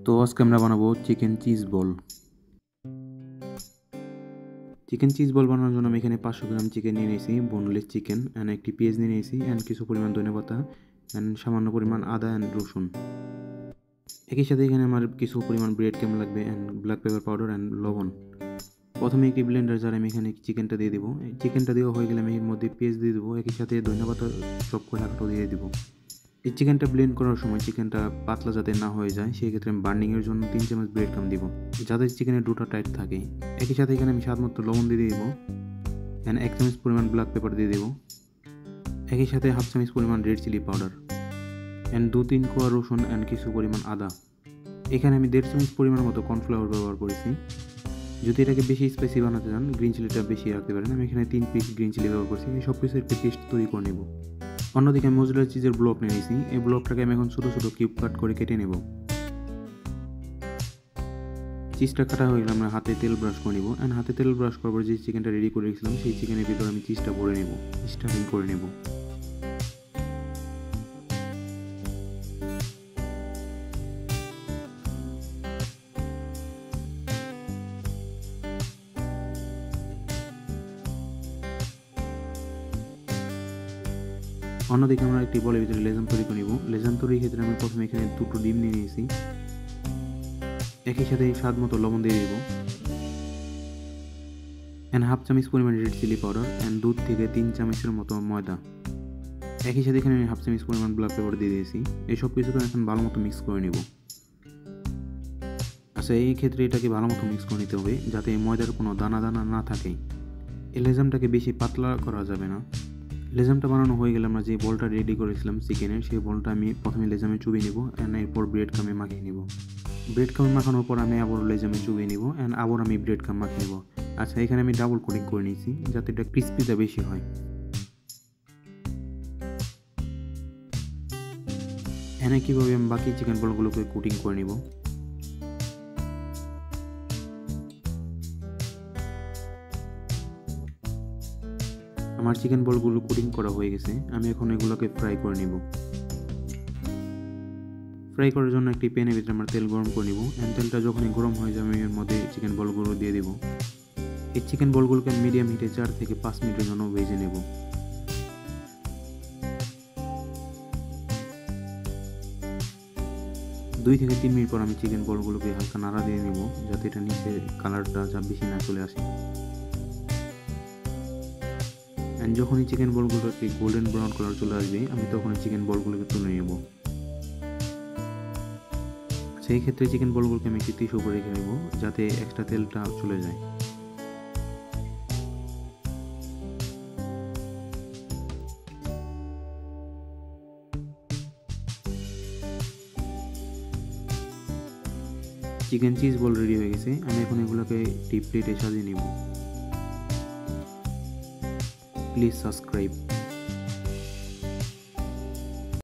তো আজকে আমরা বানাবো chicken cheese ball. Chicken cheese ball বানানোর জন্য আমি এখানে 500 গ্রাম চিকেন নিয়ে নিয়েছি, বোনলেস চিকেন, অ্যান্ড একটি পেঁয়াজ নিয়ে নিয়েছি, অ্যান্ড কিছু পরিমাণ ধনেপাতা, অ্যান্ড সামান্য পরিমাণ আদা অ্যান্ড রসুন। একই সাথে এখানে আমার কিছু পরিমাণ ব্রেড ক্রাম্ব লাগবে, and black pepper powder and লবণ। প্রথমে একটি ব্লেন্ডার জারে আমি এখানে চিকেনটা দিয়ে দেবো। চিকেনটা দেওয়া হয়ে গেলে আমি এর মধ্যে পেঁয়াজ দিয়ে দেবো, একই সাথে ধনেপাতা চপ করে রাখাটাও দিয়ে দেবো। এই চিকেনটা ব্লেন্ড করার সময় চিকেনটা পাতলা যাতে না হয়ে যায় সেই ক্ষেত্রে আমি বার্নিংয়ের জন্য 3 চামচ ব্রেড ক্রাম্ব দিব, যাতে চিকেনের ডোটা টাইট থাকে। একই সাথে এখানে আমি স্বাদ মতো লবণ দিয়ে দেবো, অ্যান্ড 1 চামচ পরিমাণ ব্ল্যাক পেপার দিয়ে দেবো, একই সাথে হাফ চামচ পরিমাণ রেড চিলি পাউডার, অ্যান্ড 2-3 কোয়া রসুন, অ্যান্ড কিছু পরিমাণ আদা। এখানে আমি 1.5 চামচ পরিমাণ মতো কর্নফ্লাওয়ার ব্যবহার করেছি। যদি এটাকে বেশি স্পাইসি বানাতে চান গ্রিন চিলিটা বেশি রাখতে পারেন। আমি এখানে 3 পিস গ্রিন চিলি ব্যবহার করছি। এই সব কিছু একটি পেস্ট তৈরি করে নেব। অন্যদিকে আমি মজুলার চিজের ব্লক নিয়ে নিয়েছি। এই ব্লকটাকে আমি এখন ছোটো ছোটো কিউব কাট করে কেটে নেব। চিজটা কাটা হয়ে গেলে আমরা হাতে তেল ব্রাশ করে নেব, অ্যান্ড হাতে তেল ব্রাশ করার পর যে চিকেনটা রেডি করে রেখেছিলাম সেই চিকেনের ভিতরে আমি চিজটা ভরে নেব, স্টাফিং করে নেব। অন্যদিকে আমরা একটি বলের ভিতরে লেজাম তৈরি করে নেব। লেজাম তৈরির ক্ষেত্রে আমি প্রথমে এখানে 2টো ডিম নিয়ে নিয়েছি, একই সাথে স্বাদ মতো লবণ দিয়ে দেব, অ্যান্ড হাফ চামচ পরিমাণ রেড চিলি পাউডার, অ্যান্ড 2 থেকে 3 চামচের মতো ময়দা। একই সাথে এখানে আমি হাফ চামচ পরিমাণ ব্ল্যাক পেপার দিয়ে দিয়েছি। এই সব কিছুকে এখন ভালো মতো মিক্স করে নেব। আচ্ছা, এই ক্ষেত্রে এটাকে ভালো মতো মিক্স করে নিতে হবে যাতে ময়দার কোনো দানা দানা না থাকে। এই লেজামটাকে বেশি পাতলা করা যাবে না। লেজামটা বানানো হয়ে গেলে আমরা যে বলটা রেডি করেছিলাম চিকেনের, সেই বলটা আমি প্রথমে লেজামে চুবিয়ে নেব, অ্যান্ড এরপর ব্রেড ক্রাম্বে মাখিয়ে নেব। ব্রেড ক্রাম্বে মাখানোর পর আমি আবার লেজামে চুবিয়ে নেব, অ্যান্ড আবার আমি ব্রেড ক্রাম্ব মাখিয়ে নেব। আচ্ছা, এখানে আমি ডাবল কোটিং করে নিয়েছি যাতে এটা ক্রিস্পিটা বেশি হয়। এখানে কীভাবে আমি বাকি চিকেন বলগুলোকে কোটিং করে নেব। আমার চিকেন বলগুলো কোটিং করা হয়ে গেছে। আমি এখন এগুলোকে ফ্রাই করে নেব। ফ্রাই করার জন্য একটি প্যানের ভিতরে আমরা তেল গরম করে নেব, অ্যান্ড তেলটা যখনই গরম হয়ে যাবে আমি এর মধ্যে চিকেন বলগুলো দিয়ে দেব। এই চিকেন বলগুলোকে মিডিয়াম হিটে 4 থেকে 5 মিনিটের জন্য ভেজে নেব। 2 থেকে 3 মিনিট পর আমি চিকেন বলগুলোকে হালকা নাড়া দিয়ে নেব যাতে এটা নিচে কালারটা যা বেশি না চলে আসে। অ্যান্ড যখনই চিকেন বলগুলোকে গোল্ডেন ব্রাউন কালার চলে আসবে আমি তখনই চিকেন বলগুলোকে তুলে নেব। সেই ক্ষেত্রে চিকেন বলগুলোকে আমি একটি টিস্যু উপরে রেখে নেব যাতে এক্সট্রা তেলটা চলে যায়। চিকেন চিজ বল রেডি হয়ে গেছে। আমি এখন এগুলোকে ডিপ প্লেটে সাজিয়ে নেব। Please subscribe.